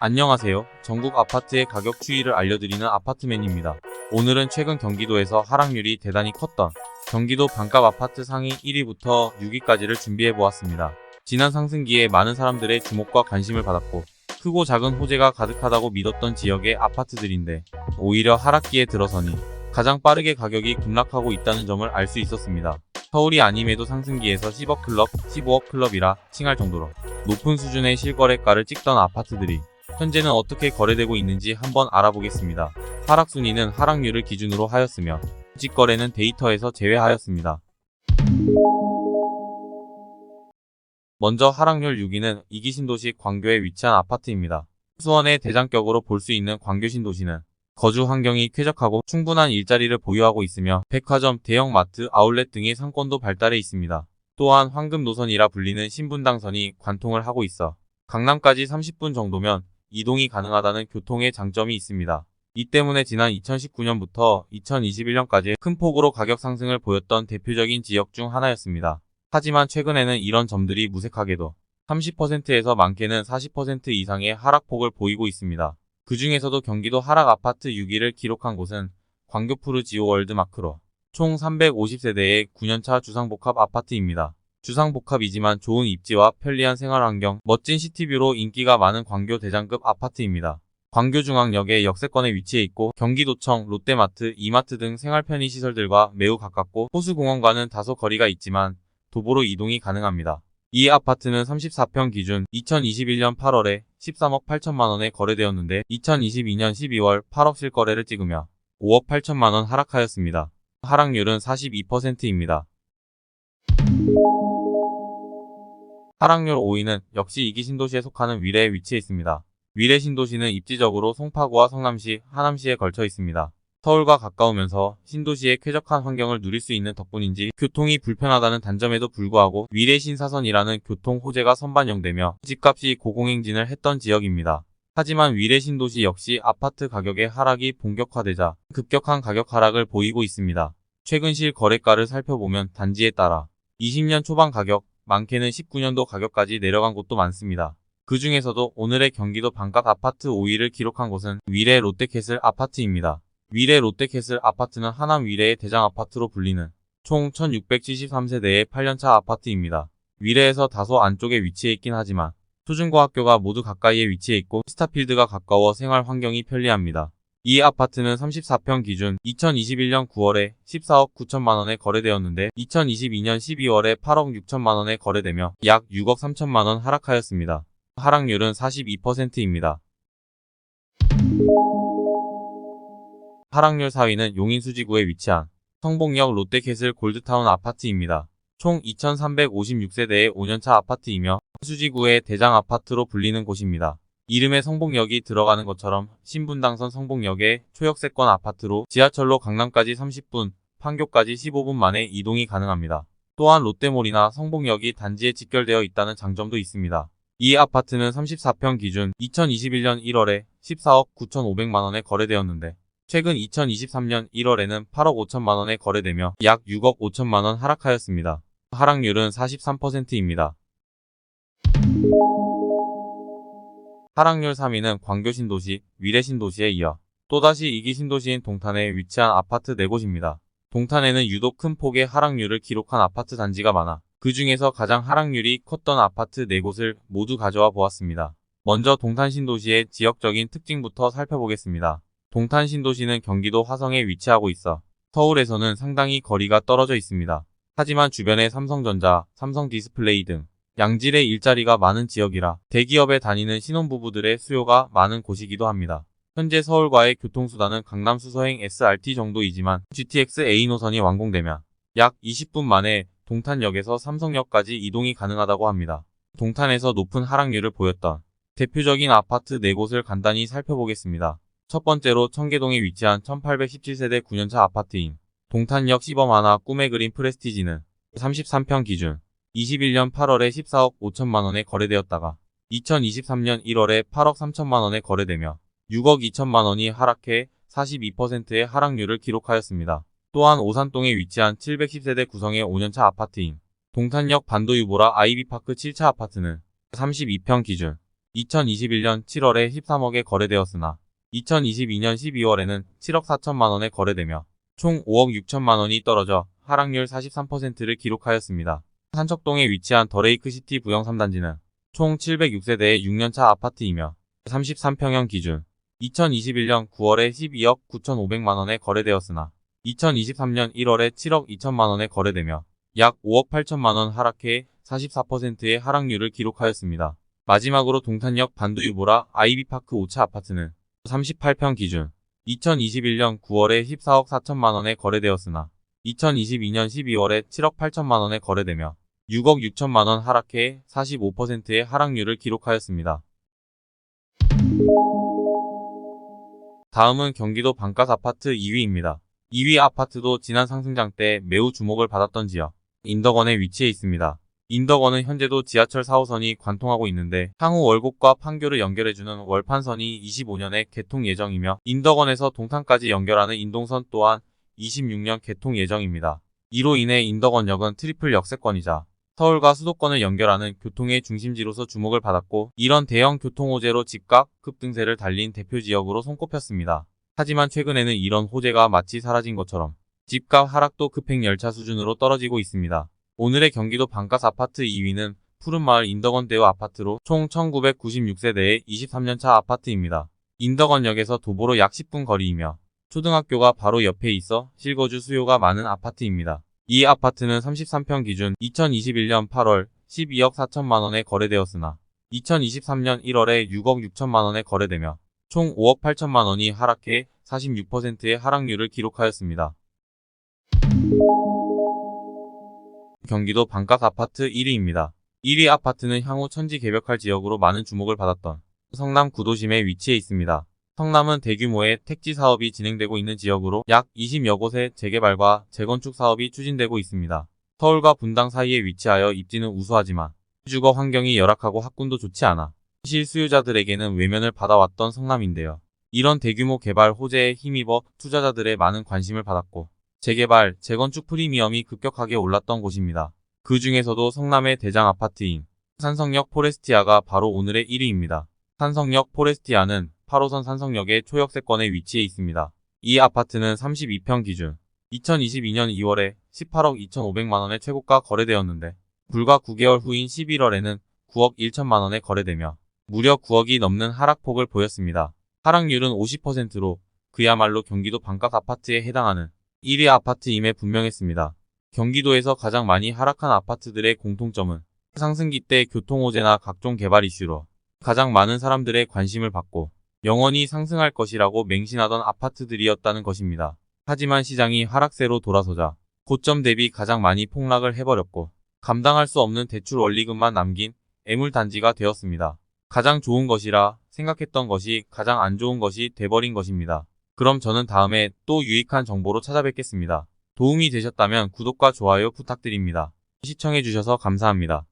안녕하세요. 전국 아파트의 가격 추이를 알려드리는 아파트맨입니다. 오늘은 최근 경기도에서 하락률이 대단히 컸던 경기도 반값 아파트 상위 1위부터 6위까지를 준비해보았습니다. 지난 상승기에 많은 사람들의 주목과 관심을 받았고 크고 작은 호재가 가득하다고 믿었던 지역의 아파트들인데 오히려 하락기에 들어서니 가장 빠르게 가격이 급락하고 있다는 점을 알 수 있었습니다. 서울이 아님에도 상승기에서 10억 클럽, 15억 클럽이라 칭할 정도로 높은 수준의 실거래가를 찍던 아파트들이 현재는 어떻게 거래되고 있는지 한번 알아보겠습니다. 하락순위는 하락률을 기준으로 하였으며 직거래는 데이터에서 제외하였습니다. 먼저 하락률 6위는 이기 신도시 광교에 위치한 아파트입니다. 수원의 대장격으로 볼 수 있는 광교 신도시는 거주 환경이 쾌적하고 충분한 일자리를 보유하고 있으며 백화점, 대형마트, 아울렛 등의 상권도 발달해 있습니다. 또한 황금 노선이라 불리는 신분당선이 관통을 하고 있어 강남까지 30분 정도면 이동이 가능하다는 교통의 장점이 있습니다. 이 때문에 지난 2019년부터 2021년까지 큰 폭으로 가격 상승을 보였던 대표적인 지역 중 하나였습니다. 하지만 최근에는 이런 점들이 무색하게도 30%에서 많게는 40% 이상의 하락폭을 보이고 있습니다. 그 중에서도 경기도 하락 아파트 6위를 기록한 곳은 광교 푸르지오 월드마크로 총 350세대의 9년차 주상복합 아파트입니다. 주상복합이지만 좋은 입지와 편리한 생활환경, 멋진 시티뷰로 인기가 많은 광교 대장급 아파트입니다. 광교중앙역의 역세권에 위치해 있고 경기도청, 롯데마트, 이마트 등 생활 편의 시설들과 매우 가깝고 호수공원과는 다소 거리가 있지만 도보로 이동이 가능합니다. 이 아파트는 34평 기준 2021년 8월에 13억 8천만원에 거래되었는데 2022년 12월 8억 실거래를 찍으며 5억 8천만원 하락하였습니다. 하락률은 42%입니다. 하락률 5위는 역시 이기 신도시에 속하는 위례에 위치해 있습니다. 위례 신도시는 입지적으로 송파구와 성남시, 하남시에 걸쳐 있습니다. 서울과 가까우면서 신도시의 쾌적한 환경을 누릴 수 있는 덕분인지 교통이 불편하다는 단점에도 불구하고 위례 신사선이라는 교통 호재가 선반영되며 집값이 고공행진을 했던 지역입니다. 하지만 위례 신도시 역시 아파트 가격의 하락이 본격화되자 급격한 가격 하락을 보이고 있습니다. 최근 실거래가를 살펴보면 단지에 따라 20년 초반 가격, 많게는 19년도 가격까지 내려간 곳도 많습니다. 그 중에서도 오늘의 경기도 반값 아파트 5위를 기록한 곳은 위례 롯데캐슬 아파트입니다. 위례 롯데캐슬 아파트는 하남 위례의 대장 아파트로 불리는 총 1673세대의 8년차 아파트입니다. 위례에서 다소 안쪽에 위치해 있긴 하지만 초중고학교가 모두 가까이에 위치해 있고 스타필드가 가까워 생활 환경이 편리합니다. 이 아파트는 34평 기준 2021년 9월에 14억 9천만원에 거래되었는데 2022년 12월에 8억 6천만원에 거래되며 약 6억 3천만원 하락하였습니다. 하락률은 42%입니다. 하락률 4위는 용인 수지구에 위치한 성복역 롯데캐슬 골드타운 아파트입니다. 총 2356세대의 5년차 아파트이며 수지구의 대장 아파트로 불리는 곳입니다. 이름에 성복역이 들어가는 것처럼 신분당선 성복역의 초역세권 아파트로 지하철로 강남까지 30분, 판교까지 15분 만에 이동이 가능합니다. 또한 롯데몰이나 성복역이 단지에 직결되어 있다는 장점도 있습니다. 이 아파트는 34평 기준 2021년 1월에 14억 9,500만원에 거래되었는데 최근 2023년 1월에는 8억 5천만원에 거래되며 약 6억 5천만원 하락하였습니다. 하락률은 43%입니다. 하락률 3위는 광교 신도시, 위례 신도시에 이어 또다시 이기 신도시인 동탄에 위치한 아파트 4곳입니다. 동탄에는 유독 큰 폭의 하락률을 기록한 아파트 단지가 많아 그 중에서 가장 하락률이 컸던 아파트 4곳을 모두 가져와 보았습니다. 먼저 동탄 신도시의 지역적인 특징부터 살펴보겠습니다. 동탄 신도시는 경기도 화성에 위치하고 있어 서울에서는 상당히 거리가 떨어져 있습니다. 하지만 주변에 삼성전자, 삼성디스플레이 등 양질의 일자리가 많은 지역이라 대기업에 다니는 신혼부부들의 수요가 많은 곳이기도 합니다. 현재 서울과의 교통수단은 강남 수서행 SRT 정도이지만 GTX A 노선이 완공되면 약 20분 만에 동탄역에서 삼성역까지 이동이 가능하다고 합니다. 동탄에서 높은 하락률을 보였던 대표적인 아파트 4곳을 간단히 살펴보겠습니다. 첫 번째로 청계동에 위치한 1817세대 9년차 아파트인 동탄역 시범하나 꿈의 그린 프레스티지는 33평 기준 21년 8월에 14억 5천만원에 거래되었다가 2023년 1월에 8억 3천만원에 거래되며 6억 2천만원이 하락해 42%의 하락률을 기록하였습니다. 또한 오산동에 위치한 710세대 구성의 5년차 아파트인 동탄역 반도유보라 아이비파크 7차 아파트는 32평 기준 2021년 7월에 13억에 거래되었으나 2022년 12월에는 7억 4천만 원에 거래되며 총 5억 6천만 원이 떨어져 하락률 43%를 기록하였습니다. 산척동에 위치한 더레이크시티 부영 3단지는 총 706세대의 6년차 아파트이며 33평형 기준 2021년 9월에 12억 9,500만 원에 거래되었으나 2023년 1월에 7억 2천만 원에 거래되며 약 5억 8천만 원 하락해 44%의 하락률을 기록하였습니다. 마지막으로 동탄역 반도유보라 아이비파크 5차 아파트는 38평 기준 2021년 9월에 14억 4천만 원에 거래되었으나 2022년 12월에 7억 8천만 원에 거래되며 6억 6천만 원 하락해 45%의 하락률을 기록하였습니다. 다음은 경기도 반가 아파트 2위입니다. 2위 아파트도 지난 상승장 때 매우 주목을 받았던 지역 인덕원에 위치해 있습니다. 인덕원은 현재도 지하철 4호선이 관통하고 있는데 향후 월곡과 판교를 연결해주는 월판선이 25년에 개통 예정이며 인덕원에서 동탄까지 연결하는 인동선 또한 26년 개통 예정입니다. 이로 인해 인덕원역은 트리플 역세권이자 서울과 수도권을 연결하는 교통의 중심지로서 주목을 받았고 이런 대형 교통호재로 집값 급등세를 달린 대표 지역으로 손꼽혔습니다. 하지만 최근에는 이런 호재가 마치 사라진 것처럼 집값 하락도 급행열차 수준으로 떨어지고 있습니다. 오늘의 경기도 반가 아파트 2위는 푸른마을 인덕원대우 아파트로 총 1996세대의 23년차 아파트입니다. 인덕원역에서 도보로 약 10분 거리이며 초등학교가 바로 옆에 있어 실거주 수요가 많은 아파트입니다. 이 아파트는 33평 기준 2021년 8월 12억 4천만 원에 거래되었으나 2023년 1월에 6억 6천만 원에 거래되며 총 5억 8천만 원이 하락해 46%의 하락률을 기록하였습니다. 경기도 반가 아파트 1위입니다. 1위 아파트는 향후 천지 개벽할 지역으로 많은 주목을 받았던 성남 구도심에 위치해 있습니다. 성남은 대규모의 택지 사업이 진행되고 있는 지역으로 약 20여 곳의 재개발과 재건축 사업이 추진되고 있습니다. 서울과 분당 사이에 위치하여 입지는 우수하지만 주거 환경이 열악하고 학군도 좋지 않아 실수요자들에게는 외면을 받아왔던 성남인데요. 이런 대규모 개발 호재에 힘입어 투자자들의 많은 관심을 받았고 재개발, 재건축 프리미엄이 급격하게 올랐던 곳입니다. 그 중에서도 성남의 대장 아파트인 산성역 포레스티아가 바로 오늘의 1위입니다. 산성역 포레스티아는 8호선 산성역의 초역세권에 위치해 있습니다. 이 아파트는 32평 기준 2022년 2월에 18억 2,500만 원의 최고가 거래되었는데 불과 9개월 후인 11월에는 9억 1천만 원에 거래되며 무려 9억이 넘는 하락폭을 보였습니다. 하락률은 50%로 그야말로 경기도 반가 아파트에 해당하는 1위 아파트임에 분명했습니다. 경기도에서 가장 많이 하락한 아파트들의 공통점은 상승기 때 교통호재나 각종 개발 이슈로 가장 많은 사람들의 관심을 받고 영원히 상승할 것이라고 맹신하던 아파트들이었다는 것입니다. 하지만 시장이 하락세로 돌아서자 고점 대비 가장 많이 폭락을 해버렸고 감당할 수 없는 대출 원리금만 남긴 애물단지가 되었습니다. 가장 좋은 것이라 생각했던 것이 가장 안 좋은 것이 돼버린 것입니다. 그럼 저는 다음에 또 유익한 정보로 찾아뵙겠습니다. 도움이 되셨다면 구독과 좋아요 부탁드립니다. 시청해주셔서 감사합니다.